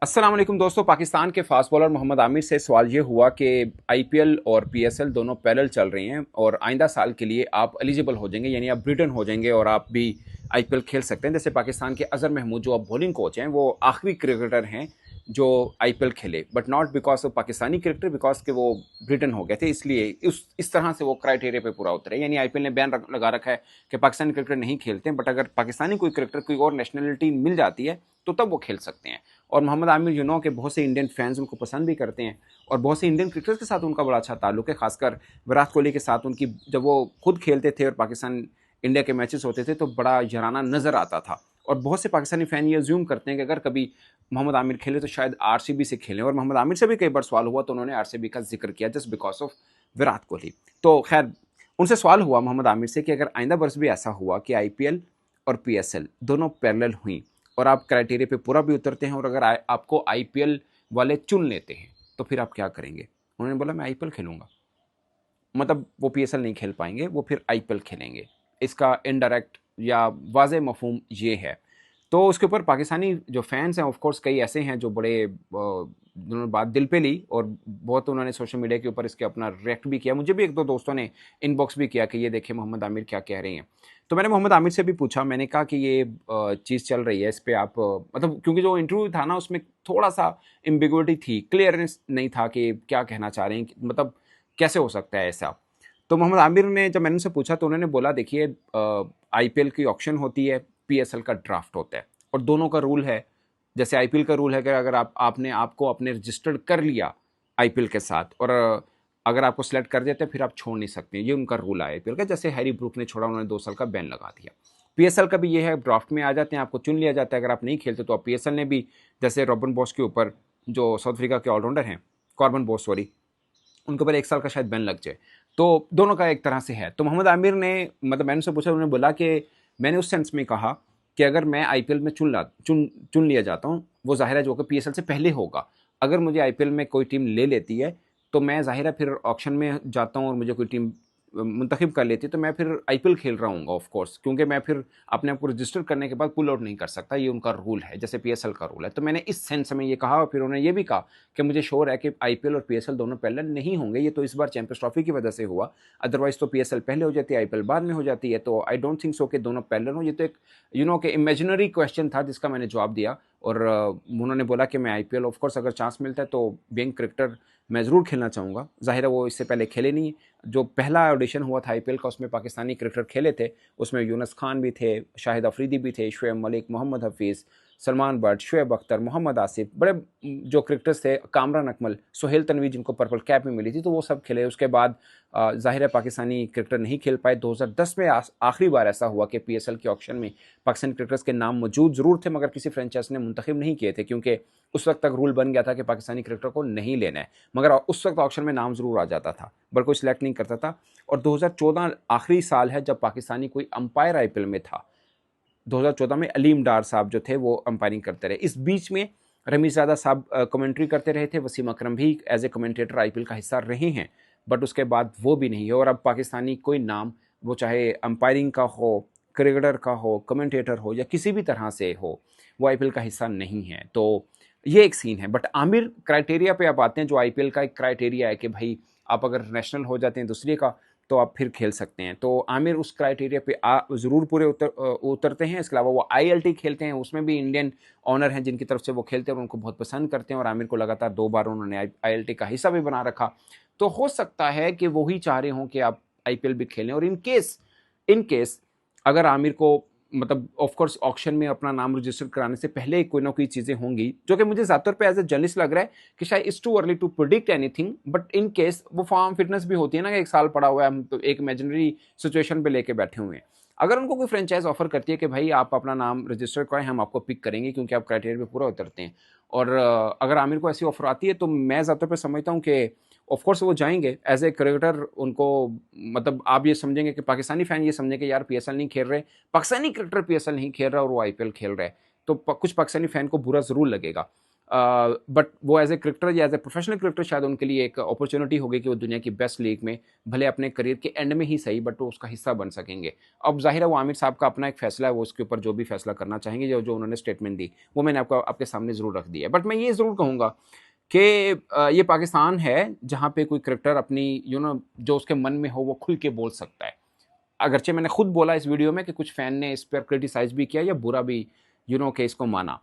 अस्सलाम वालेकुम दोस्तों। पाकिस्तान के फास्ट बॉलर मोहम्मद आमिर से सवाल ये हुआ कि आईपीएल और पीएसएल दोनों पैरेलल चल रही हैं और आइंदा साल के लिए आप एलिजिबल हो जाएंगे, यानी आप ब्रिटेन हो जाएंगे और आप भी आईपीएल खेल सकते हैं। जैसे पाकिस्तान के अजहर महमूद जो अब बॉलिंग कोच हैं, वो आखिरी क्रिकेटर हैं जो आईपीएल खेले, but not because of Pakistani cricketer, because के वो ब्रिटेन हो गए थे, इसलिए इस तरह से वो क्राइटेरिया पे पूरा उतरे। यानी आईपीएल ने बैन लगा रखा है कि पाकिस्तानी क्रिकेटर नहीं खेलते हैं, बट अगर पाकिस्तानी कोई क्रिकेटर कोई और नेशनलिटी मिल जाती है तो तब वो खेल सकते हैं। और मोहम्मद आमिर के बहुत से इंडियन फैंस उनको पसंद भी करते हैं और बहुत से इंडियन क्रिकेटर्स के साथ उनका बड़ा अच्छा ताल्लुक है, खासकर विराट कोहली के साथ उनकी, जब वो खुद खेलते थे और पाकिस्तान इंडिया के मैचेस होते थे तो बड़ा जराना नज़र आता था। और बहुत से पाकिस्तानी फ़ैन ये अज्यूम करते हैं कि अगर कभी मोहम्मद आमिर खेले तो शायद आरसीबी से खेलें, और मोहम्मद आमिर से भी कई बार सवाल हुआ तो उन्होंने आरसीबी का जिक्र किया just because of Virat Kohli. तो खैर, उनसे सवाल हुआ मोहम्मद आमिर से कि अगर आइंदा वर्ष भी ऐसा हुआ कि आईपीएल और पीएसएल दोनों पैरेलल हुई और आप क्राइटेरिया पे पूरा भी उतरते हैं और अगर आपको आईपीएल वाले चुन लेते हैं तो फिर आप क्या करेंगे। उन्होंने बोला मैं आईपीएल खेलूंगा। मतलब वो पीएसएल नहीं खेल पाएंगे, वो फिर आईपीएल खेलेंगे। इसका इनडायरेक्ट या वाज़ेह मफहूम ये है। तो उसके ऊपर पाकिस्तानी जो फैंस हैं, ऑफ कोर्स कई ऐसे हैं जो बड़े उन्होंने बात दिल पे ली और बहुत उन्होंने सोशल मीडिया के ऊपर इसके अपना रिएक्ट भी किया। मुझे भी एक दो दोस्तों ने इनबॉक्स भी किया कि ये देखें मोहम्मद आमिर क्या कह रहे हैं। तो मैंने मोहम्मद आमिर से भी पूछा, मैंने कहा कि ये चीज़ चल रही है, इस पर आप मतलब, क्योंकि जो इंटरव्यू था ना उसमें थोड़ा सा एम्बिगुइटी थी, क्लियरनेस नहीं था कि क्या कहना चाह रहे हैं, मतलब कैसे हो सकता है ऐसा। तो मोहम्मद आमिर ने, जब मैंने उनसे पूछा तो उन्होंने बोला देखिए, आईपीएल की ऑक्शन होती है, पीएसएल का ड्राफ्ट होता है और दोनों का रूल है। जैसे आईपीएल का रूल है कि अगर आपने आपको अपने रजिस्टर्ड कर लिया आईपीएल के साथ और अगर आपको सेलेक्ट कर देते हैं फिर आप छोड़ नहीं सकते, ये उनका रूल है आईपीएल का। जैसे हैरी ब्रूक ने छोड़ा, उन्होंने 2 साल का बैन लगा दिया। पीएसएल का भी ये है, ड्राफ्ट में आ जाते हैं, आपको चुन लिया जाता है, अगर आप नहीं खेलते तो आप पीएसएल ने भी, जैसे रॉबिन बॉस के ऊपर जो साउथ अफ्रीका के ऑलराउंडर हैं, कॉर्बन बॉस सॉरी, उनके ऊपर 1 साल का शायद बैन लग जाए। तो दोनों का एक तरह से है। तो मोहम्मद आमिर ने, मतलब मैंने उनसे पूछा, उन्होंने बोला कि मैंने उस सेंस में कहा कि अगर मैं आईपीएल में चुन लिया जाता हूँ, वो ज़ाहिर है जो कि पीएसएल से पहले होगा। अगर मुझे आईपीएल में कोई टीम ले लेती है तो मैं ज़ाहिर है फिर ऑक्शन में जाता हूँ और मुझे कोई टीम मुंतखब कर लेती है तो मैं फिर आईपीएल खेल रहा हूँ ऑफ कोर्स, क्योंकि मैं फिर अपने आप को रजिस्टर करने के बाद पुल आउट नहीं कर सकता, ये उनका रूल है जैसे पीएसएल का रूल है। तो मैंने इस सेंस में ये कहा और फिर उन्होंने ये भी कहा कि मुझे श्योर है कि आईपीएल और पीएसएल दोनों पैरेलल नहीं होंगे, ये तो इस बार चैंपियंस ट्रॉफी की वजह से हुआ, अदरवाइज तो पीएसएल पहले हो जाती है, आईपीएल बाद में हो जाती है। तो आई डोंट थिंक सो कि दोनों पैरेलल हो। ये तो एक कि इमेजिनरी क्वेश्चन था जिसका मैंने जवाब दिया। और उन्होंने बोला कि मैं आईपीएल ऑफ कोर्स अगर चांस मिलता है तो बीइंग क्रिकेटर मैं ज़रूर खेलना चाहूँगा। ज़ाहिर है वो इससे पहले खेले नहीं। जो पहला ऑडिशन हुआ था आईपीएल का उसमें पाकिस्तानी क्रिकेटर खेले थे, उसमें यूनुस खान भी थे, शाहिद अफरीदी भी थे, शुएब मलिक, मोहम्मद हफीज़, सलमान बट, शुएब अख्तर, मोहम्मद आसिफ, बड़े जो क्रिकेटर्स थे, कामरान अकमल, सोहेल तनवी जिनको पर्पल कैप में मिली थी, तो वो सब खेले। उसके बाद ज़ाहिर है पाकिस्तानी क्रिकेटर नहीं खेल पाए। 2010 में आखिरी बार ऐसा हुआ कि पीएसएल के ऑक्शन में पाकिस्तानी क्रिकेटर्स के नाम मौजूद ज़रूर थे मगर किसी फ्रेंचाइज ने मुंतखब नहीं किए थे, क्योंकि उस वक्त तक रूल बन गया था कि पाकिस्तानी क्रिकेटर को नहीं लेना है, मगर उस वक्त ऑक्शन में नाम ज़रूर आ जाता था, बट कोई सिलेक्ट नहीं करता था। और 2014 आखिरी साल है जब पाकिस्तानी कोई अंपायर आईपीएल में था। 2014 में अलीम डार साहब जो थे वो अंपायरिंग करते रहे। इस बीच में रमीज़ादा साहब कमेंट्री करते रहे थे, वसीम अकरम भी एज ए कमेंटेटर आईपीएल का हिस्सा रहे हैं, बट उसके बाद वो भी नहीं है। और अब पाकिस्तानी कोई नाम, वो चाहे अंपायरिंग का हो, क्रिकेटर का हो, कमेंटेटर हो या किसी भी तरह से हो, वो आईपीएल का हिस्सा नहीं है। तो ये एक सीन है। बट आमिर क्राइटेरिया पे आप आते हैं, जो आईपीएल का एक क्राइटेरिया है कि भाई आप अगर नेशनल हो जाते हैं दूसरे का तो आप फिर खेल सकते हैं। तो आमिर उस क्राइटेरिया पे ज़रूर पूरे उतरते हैं। इसके अलावा वो आईएलटी खेलते हैं, उसमें भी इंडियन ऑनर हैं जिनकी तरफ से वो खेलते हैं और उनको बहुत पसंद करते हैं, और आमिर को लगातार 2 बार उन्होंने आईएलटी का हिस्सा भी बना रखा। तो हो सकता है कि वो ही चाह रहे हों कि आप आईपीएल भी खेलें। और इन केस अगर आमिर को, मतलब ऑफ कोर्स ऑक्शन में अपना नाम रजिस्टर कराने से पहले कोई ना कोई चीज़ें होंगी, जो कि मुझे ज़्यादातर पे एज ए जर्नलिस्ट लग रहा है कि शायद it's too early to predict anything. But in case वो फॉर्म फिटनेस भी होती है ना कि 1 साल पड़ा हुआ है, हम तो एक इमेजिनरी सिचुएशन पे लेके बैठे हुए हैं। अगर उनको कोई फ्रेंचाइज ऑफर करती है कि भाई आप अपना नाम रजिस्टर कराएं, हम आपको पिक करेंगे क्योंकि आप क्राइटेरिया पे पूरा उतरते हैं, और अगर आमिर को ऐसी ऑफर आती है तो मैं ज़्यादातर पे समझता हूँ कि ऑफ कोर्स वो जाएंगे एज ए क्रिकेटर। उनको, मतलब आप ये समझेंगे कि पाकिस्तानी फैन ये समझेंगे कि यार पीएसएल नहीं खेल रहे, पाकिस्तानी क्रिकेटर पीएसएल नहीं खेल रहा और वो आईपीएल खेल रहा है, तो कुछ पाकिस्तानी फैन को बुरा ज़रूर लगेगा। बट वो एज ए क्रिकेटर या एज ए प्रोफेशनल क्रिकेटर शायद उनके लिए एक अपॉर्चुनिटी होगी कि वो दुनिया की बेस्ट लीग में भले अपने करियर के एंड में ही सही बट वो उसका हिस्सा बन सकेंगे। अब जाहिर है वो आमिर साहब का अपना एक फैसला है, वो उसके ऊपर जो भी फैसला करना चाहेंगे, जो जो उन्होंने स्टेटमेंट दी वो मैंने आपको आपके सामने ज़रूर रख दी है। बट मैं ये ज़रूर कहूँगा कि ये पाकिस्तान है जहाँ पे कोई क्रिकेटर अपनी जो उसके मन में हो वो खुल के बोल सकता है। अगरचे मैंने खुद बोला इस वीडियो में कि कुछ फैन ने इस पर क्रिटिसाइज भी किया या बुरा भी कि इसको माना,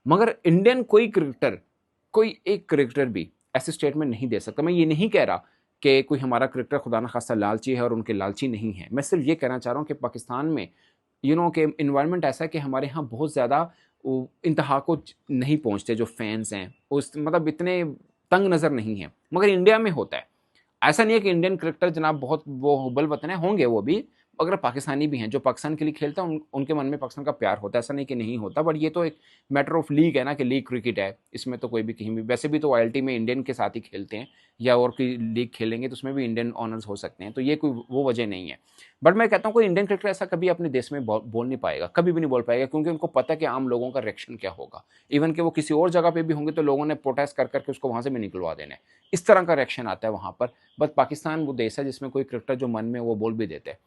मगर इंडियन कोई एक क्रिकेटर भी ऐसे स्टेटमेंट नहीं दे सकता। मैं ये नहीं कह रहा कि कोई हमारा क्रिकेटर खुदा न खास्ता लालची है और उनके लालची नहीं है। मैं सिर्फ ये कहना चाह रहा हूँ कि पाकिस्तान में कि इन्वायरमेंट ऐसा है कि हमारे यहाँ बहुत ज़्यादा इंतहा को नहीं पहुँचते जो फैंस हैं, उस मतलब इतने तंग नज़र नहीं है, मगर इंडिया में होता है। ऐसा नहीं है कि इंडियन क्रिकेटर जनाब बहुत वो हुबल वतन है, होंगे वो भी, अगर पाकिस्तानी भी हैं जो पाकिस्तान के लिए खेलता है, उनके मन में पाकिस्तान का प्यार होता है, ऐसा नहीं कि नहीं होता। बट ये तो एक मैटर ऑफ लीग है ना, कि लीग क्रिकेट है, इसमें तो कोई भी कहीं भी, वैसे भी तो आईएलटी में इंडियन के साथ ही खेलते हैं, या और कोई लीग खेलेंगे तो उसमें भी इंडियन ऑनर्स हो सकते हैं, तो ये कोई वो वजह नहीं है। बट मैं कहता हूँ कोई इंडियन क्रिकेटर ऐसा कभी अपने देश में बोल नहीं पाएगा, कभी भी नहीं बोल पाएगा, क्योंकि उनको पता है कि आम लोगों का रिएक्शन क्या होगा। इवन कि वो किसी और जगह पे भी होंगे तो लोगों ने प्रोटेस्ट कर करके उसको वहाँ से भी निकलवा देना है, इस तरह का रिएक्शन आता है वहाँ पर। बट पाकिस्तान वो देश है जिसमें कोई क्रिकेटर जो मन में वो बोल भी देते हैं,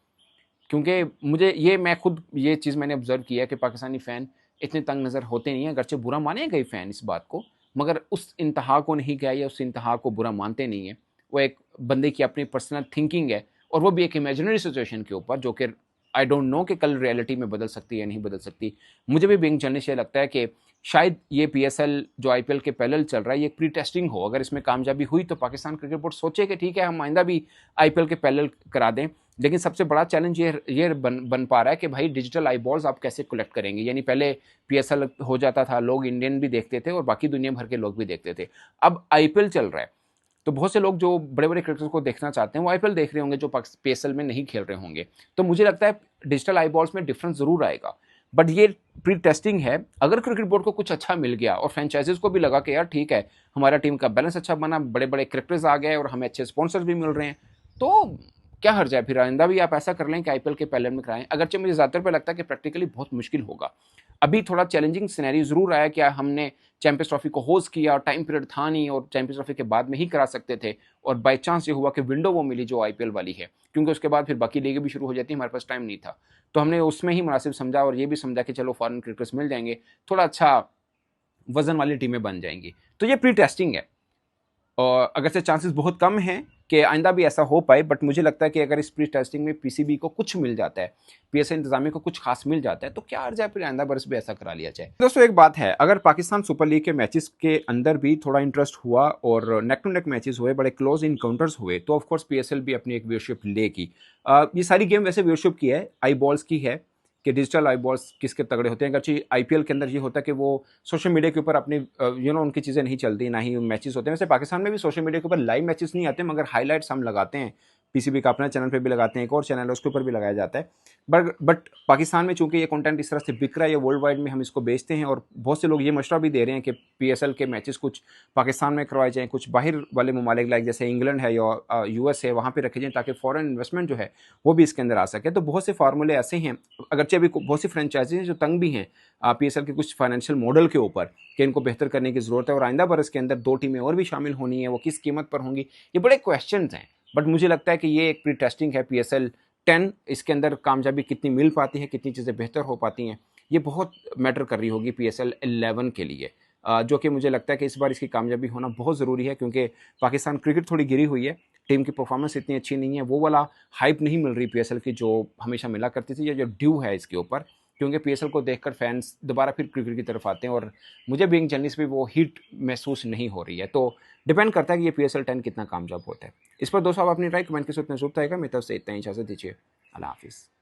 क्योंकि मैं खुद ये चीज़ मैंने ऑब्जर्व किया है कि पाकिस्तानी फ़ैन इतने तंग नज़र होते नहीं हैं, अगरचे बुरा मानेगा ही फ़ैन इस बात को, मगर उस इंतहा को नहीं किया या उस इंतहा को बुरा मानते नहीं है। वो एक बंदे की अपनी पर्सनल थिंकिंग है, और वो भी एक इमेजिनरी सिचुएशन के ऊपर, जो कि आई डोंट नो कि कल रियलिटी में बदल सकती है या नहीं बदल सकती। मुझे भी बीइंग जर्नलिस्ट ये लगता है कि शायद ये पीएसएल जो आईपीएल के पैरेलल चल रहा है, ये एक प्री टेस्टिंग हो। अगर इसमें कामयाबी हुई तो पाकिस्तान क्रिकेट बोर्ड सोचे कि ठीक है, हम आइंदा भी आईपीएल के पैरेलल करा दें। लेकिन सबसे बड़ा चैलेंज ये बन पा रहा है कि भाई डिजिटल आई बॉल्स आप कैसे कलेक्ट करेंगे। यानी पहले पीएसएल हो जाता था, लोग इंडियन भी देखते थे और बाकी दुनिया भर के लोग भी देखते थे। अब आईपीएल चल रहा है, तो बहुत से लोग जो बड़े बड़े क्रिकेटर्स को देखना चाहते हैं वो आईपीएल देख रहे होंगे, जो पीएसएल में नहीं खेल रहे होंगे। तो मुझे लगता है डिजिटल आई बॉल्स में डिफरेंस जरूर आएगा, बट ये प्री टेस्टिंग है। अगर क्रिकेट बोर्ड को कुछ अच्छा मिल गया और फ्रेंचाइजीज को भी लगा कि यार ठीक है, हमारा टीम का बैलेंस अच्छा बना, बड़े बड़े क्रिकेटर्स आ गए और हमें अच्छे स्पॉन्सर्स भी मिल रहे हैं, तो क्या हर्ज है फिर आइंदा भी आप ऐसा कर लें कि आईपीएल के पैरेलल में कराएं। अगरचे मुझे ज़्यादातर पे लगता है कि प्रैक्टिकली बहुत मुश्किल होगा। अभी थोड़ा चैलेंजिंग सिनेरियो ज़रूर आया कि हमने चैंपियंस ट्रॉफी को होस्ट किया और टाइम पीरियड था नहीं, और चैंपियंस ट्रॉफी के बाद में ही करा सकते थे, और बाई चांस ये हुआ कि विंडो वो मिली जो आईपीएल वाली है, क्योंकि उसके बाद फिर बाकी लीगें भी शुरू हो जाती हैं, हमारे पास टाइम नहीं था। तो हमने उसमें ही मुनासिब समझा, और ये भी समझा कि चलो फॉरेन क्रिकेटर्स मिल जाएंगे, थोड़ा अच्छा वजन वाली टीमें बन जाएंगी। तो ये प्री टेस्टिंग है, और अगर से चांसेस बहुत कम हैं कि आइंदा भी ऐसा हो पाए, बट मुझे लगता है कि अगर इस प्री टेस्टिंग में पीसीबी को कुछ मिल जाता है, पीएसएल इंतजामिया को कुछ खास मिल जाता है, तो क्या अर्ज है फिर आइंदा बरस भी ऐसा करा लिया जाए। दोस्तों एक बात है, अगर पाकिस्तान सुपर लीग के मैचेस के अंदर भी थोड़ा इंटरेस्ट हुआ और नेक टू नेक मैचेस हुए, बड़े क्लोज इनकाउंटर्स हुए, तो ऑफकोर्स पीएसएल भी अपनी एक व्यूअरशिप लेगी। ये सारी गेम वैसे व्यूअरशिप की है, आई बॉल्स की है कि डिजिटल आई बॉल्स किसके तगड़े होते हैं। अगरचे आईपीएल के अंदर ये होता है कि वो सोशल मीडिया के ऊपर अपनी उनकी चीज़ें नहीं चलती, ना ही मैचेस होते हैं। वैसे पाकिस्तान में भी सोशल मीडिया के ऊपर लाइव मैचेस नहीं आते, मगर हाईलाइट्स हम लगाते हैं, पीसीबी का अपना चैनल पे भी लगाते हैं, एक और चैनल है उसके ऊपर भी लगाया जाता है। बट पाकिस्तान में चूंकि ये कंटेंट इस तरह से बिक रहा है, ये वर्ल्ड वाइड में हम इसको बेचते हैं, और बहुत से लोग ये मशवरा भी दे रहे हैं कि पीएसएल के मैचेस कुछ पाकिस्तान में करवाए जाएँ, कुछ बाहर वाले ममालिक लाइक जैसे इंग्लैंड है या यूएस है, वहाँ पर रखे जाएँ, ताकि फॉरेन इन्वेस्टमेंट जो है वो भी इसके अंदर आ सके। तो बहुत से फार्मूले ऐसे हैं, अगरचे अभी बहुत सी फ्रेंचाइजी जो तंग भी हैं पीएसएल के कुछ फाइनेंशियल मॉडल के ऊपर, कि इनको बेहतर करने की ज़रूरत है, और आइंदा बरस के अंदर 2 टीमें और भी शामिल होनी है, वो किस कीमत पर होंगी, ये बड़े क्वेश्चंस हैं। बट मुझे लगता है कि ये एक प्री टेस्टिंग है पीएसएल 10, इसके अंदर कामयाबी कितनी मिल पाती है, कितनी चीज़ें बेहतर हो पाती हैं, ये बहुत मैटर कर रही होगी पीएसएल 11 के लिए, जो कि मुझे लगता है कि इस बार इसकी कामयाबी होना बहुत ज़रूरी है, क्योंकि पाकिस्तान क्रिकेट थोड़ी गिरी हुई है, टीम की परफॉर्मेंस इतनी अच्छी नहीं है, वो वाला हाइप नहीं मिल रही पीएसएल की जो हमेशा मिला करती थी, या जो ड्यू है इसके ऊपर, क्योंकि पीएसएल को देखकर फैंस दोबारा फिर क्रिकेट की तरफ आते हैं, और मुझे बीइंग जर्नलिस्ट भी वो हीट महसूस नहीं हो रही है। तो डिपेंड करता है कि ये पीएसएल 10 कितना कामयाब होता है। इस पर दोस्तों आप अपनी राय कमेंट के साथ में ज़रूर बताइएगा। मेरी तरफ से इतना ही, इजाज़त दीजिए, अल्लाह हाफिज़।